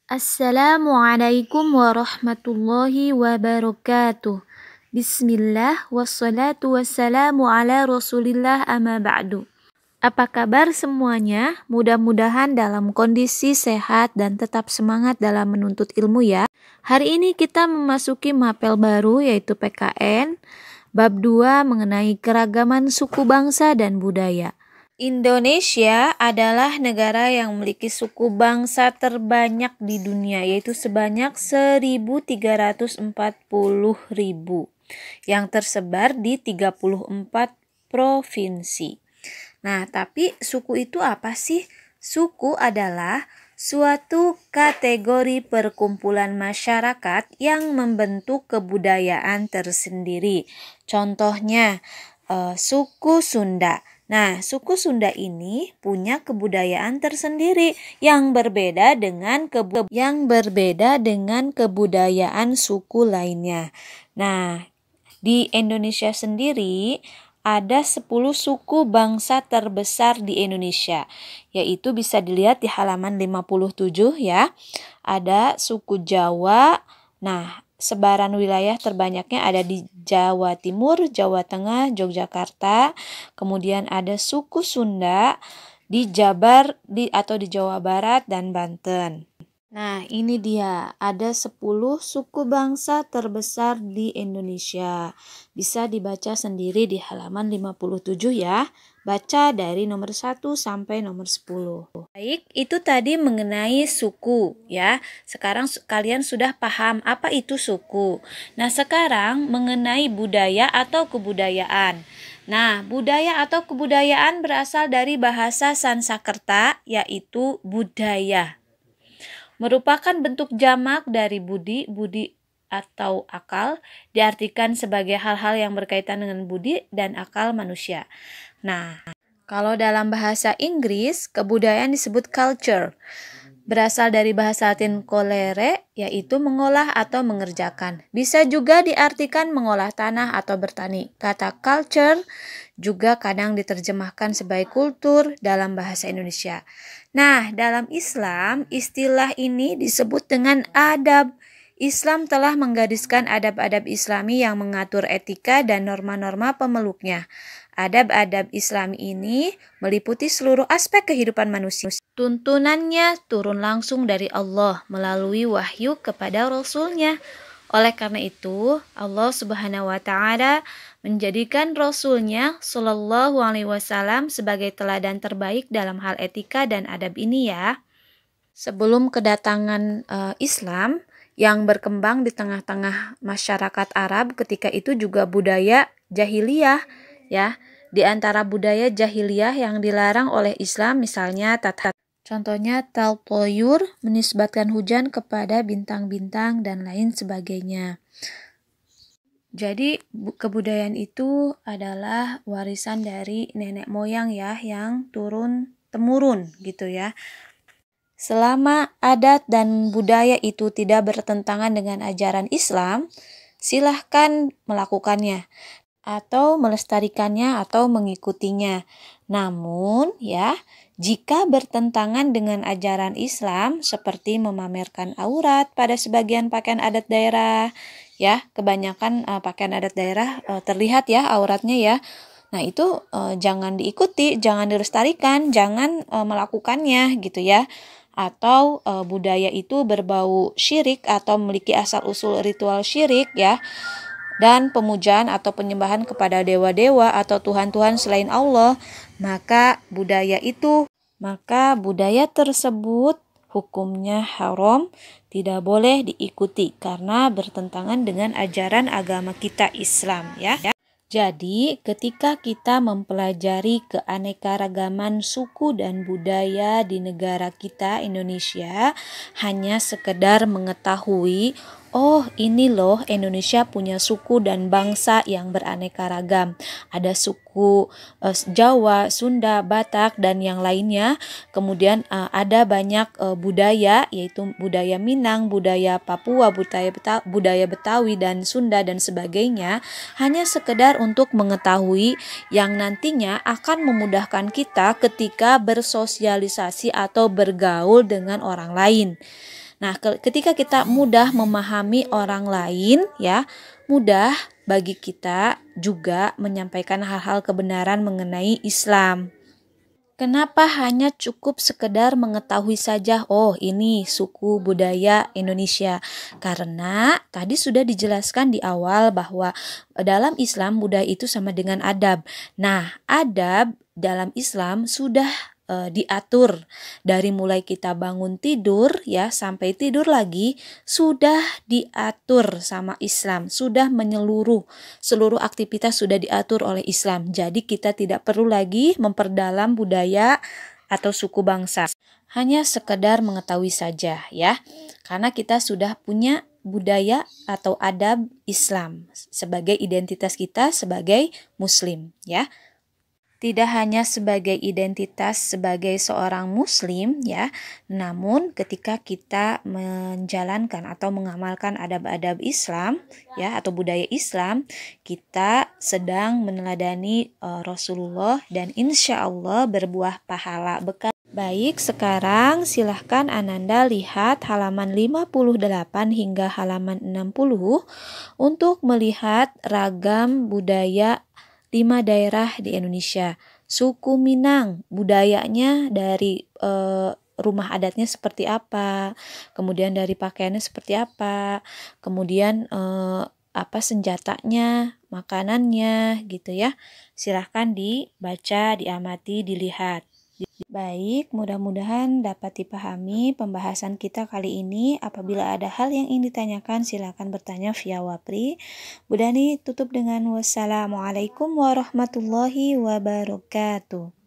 Assalamualaikum warahmatullahi wabarakatuh. Bismillah wassalatu wassalamu ala rasulillah amma ba'du. Apa kabar semuanya? Mudah-mudahan dalam kondisi sehat dan tetap semangat dalam menuntut ilmu ya. Hari ini kita memasuki mapel baru yaitu PKN bab 2 mengenai keragaman suku bangsa dan budaya. Indonesia adalah negara yang memiliki suku bangsa terbanyak di dunia, yaitu sebanyak 1.340.000 yang tersebar di 34 provinsi. Nah, tapi suku itu apa sih? Suku adalah suatu kategori perkumpulan masyarakat yang membentuk kebudayaan tersendiri. Contohnya, suku Sunda. Nah, suku Sunda ini punya kebudayaan tersendiri yang berbeda dengan kebudayaan suku lainnya. Nah, di Indonesia sendiri ada 10 suku bangsa terbesar di Indonesia, yaitu bisa dilihat di halaman 57 ya. Ada suku Jawa. Nah, sebaran wilayah terbanyaknya ada di Jawa Timur, Jawa Tengah, Yogyakarta. Kemudian ada suku Sunda di Jabar atau di Jawa Barat dan Banten. Nah, ini dia, ada 10 suku bangsa terbesar di Indonesia. Bisa dibaca sendiri di halaman 57 ya. Baca dari nomor 1 sampai nomor 10. Baik, itu tadi mengenai suku ya. Sekarang kalian sudah paham apa itu suku. Nah, sekarang mengenai budaya atau kebudayaan. Nah, budaya atau kebudayaan berasal dari bahasa Sanskerta yaitu budaya. Merupakan bentuk jamak dari budi atau akal, diartikan sebagai hal-hal yang berkaitan dengan budi dan akal manusia. Nah, kalau dalam bahasa Inggris, kebudayaan disebut culture. Berasal dari bahasa Latin colere, yaitu mengolah atau mengerjakan. Bisa juga diartikan mengolah tanah atau bertani. Kata culture juga kadang diterjemahkan sebagai kultur dalam bahasa Indonesia. Nah, dalam Islam, istilah ini disebut dengan adab. Islam telah menggariskan adab-adab Islami yang mengatur etika dan norma-norma pemeluknya. Adab-adab Islam ini meliputi seluruh aspek kehidupan manusia. Tuntunannya turun langsung dari Allah melalui wahyu kepada Rasul-Nya. Oleh karena itu, Allah Subhanahu wa Ta'ala menjadikan Rasul-Nya Shallallahu Alaihi Wasallam sebagai teladan terbaik dalam hal etika dan adab ini ya. Sebelum kedatangan Islam yang berkembang di tengah-tengah masyarakat Arab, ketika itu juga budaya jahiliyah ya. Di antara budaya jahiliyah yang dilarang oleh Islam misalnya contohnya taltoyur, menisbatkan hujan kepada bintang-bintang dan lain sebagainya. Jadi kebudayaan itu adalah warisan dari nenek moyang ya, yang turun-temurun gitu ya. Selama adat dan budaya itu tidak bertentangan dengan ajaran Islam, silahkan melakukannya atau melestarikannya atau mengikutinya. Namun ya, jika bertentangan dengan ajaran Islam seperti memamerkan aurat pada sebagian pakaian adat daerah, ya, kebanyakan pakaian adat daerah terlihat ya auratnya ya. Nah, itu jangan diikuti, jangan dilestarikan, jangan melakukannya gitu ya. Atau budaya itu berbau syirik atau memiliki asal-usul ritual syirik ya. Dan pemujaan atau penyembahan kepada dewa-dewa atau tuhan-tuhan selain Allah, maka budaya tersebut hukumnya haram, tidak boleh diikuti karena bertentangan dengan ajaran agama kita Islam ya. Jadi, ketika kita mempelajari keanekaragaman suku dan budaya di negara kita Indonesia, hanya sekedar mengetahui, oh ini loh Indonesia punya suku dan bangsa yang beraneka ragam. Ada suku Jawa, Sunda, Batak, dan yang lainnya. Kemudian ada banyak budaya, yaitu budaya Minang, budaya Papua, budaya Betawi, dan Sunda, dan sebagainya. Hanya sekedar untuk mengetahui yang nantinya akan memudahkan kita ketika bersosialisasi atau bergaul dengan orang lain. Nah, ketika kita mudah memahami orang lain ya, mudah bagi kita juga menyampaikan hal-hal kebenaran mengenai Islam. Kenapa hanya cukup sekedar mengetahui saja, oh ini suku budaya Indonesia? Karena tadi sudah dijelaskan di awal bahwa dalam Islam budaya itu sama dengan adab. Nah, adab dalam Islam sudah diatur dari mulai kita bangun tidur ya sampai tidur lagi sudah diatur sama Islam, sudah menyeluruh, seluruh aktivitas sudah diatur oleh Islam. Jadi kita tidak perlu lagi memperdalam budaya atau suku bangsa, hanya sekedar mengetahui saja ya, karena kita sudah punya budaya atau adab Islam sebagai identitas kita sebagai Muslim ya. Tidak hanya sebagai identitas sebagai seorang muslim ya, namun ketika kita menjalankan atau mengamalkan adab-adab Islam ya atau budaya Islam, kita sedang meneladani Rasulullah dan insya Allah berbuah pahala bekal. Baik, sekarang silahkan Ananda lihat halaman 58 hingga halaman 60 untuk melihat ragam budaya 5 daerah di Indonesia. Suku Minang, budayanya dari rumah adatnya seperti apa, kemudian dari pakaiannya seperti apa, kemudian apa senjatanya, makanannya gitu ya. Silahkan dibaca, diamati, dilihat. Baik, mudah-mudahan dapat dipahami pembahasan kita kali ini. Apabila ada hal yang ingin ditanyakan, silakan bertanya via Wapri. Bu Dani tutup dengan wassalamualaikum warahmatullahi wabarakatuh.